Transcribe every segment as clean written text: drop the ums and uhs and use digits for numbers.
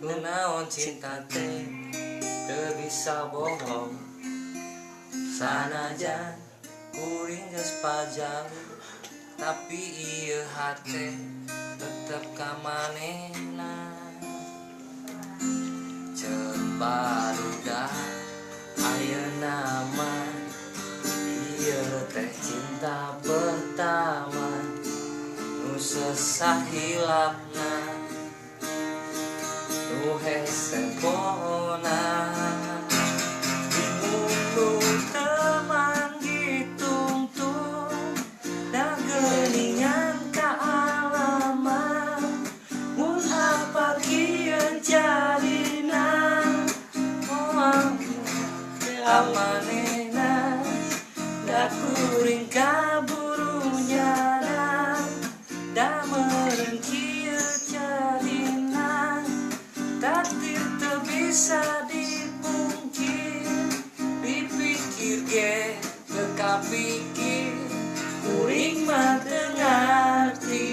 Kunaon cinta teh teu bisa bohong, sanajan kuring geus pajauh, tapi ieu hate tetep ka manehna. Ceun barudak ayeuna mah ieu teh cinta pertama nu sesahilapna nu hese pona. Amanena da kuring kaburu nyana, da meureun kieu carina, takdir teu bisa dipungkir, dipikir ge teu kapikir, kuring mah teu ngarti.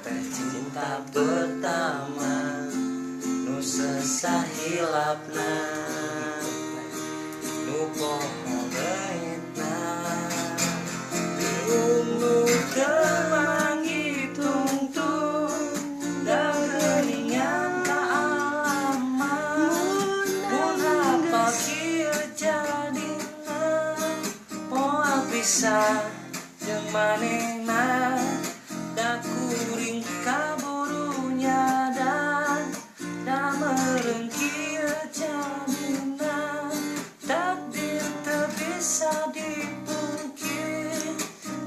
Teh cinta pertama nu sesahilapna nu poho leutna diungu teu manghitung-tung da geuningan ka alaman mun apa kieu jadina moal pisah jeung manehna. Da kuring kaburu nyadar, da meureun kieu carina, takdir teu bisa dipungkir,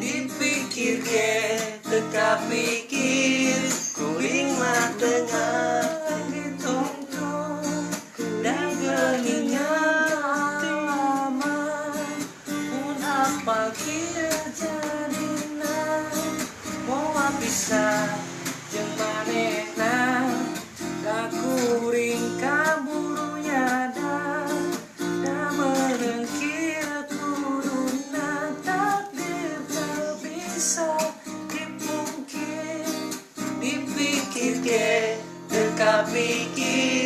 dipikir ge teu kapikir, kuring mah teu ngarti-tungtung, da geuningan alaman mun apa kieu jadina. Moal pisah jeung manehna, da kuring kaburu nyadar, da meureun kieu kuduna, takdir teu bisa dipungkir, dipikir ge teu kapikir.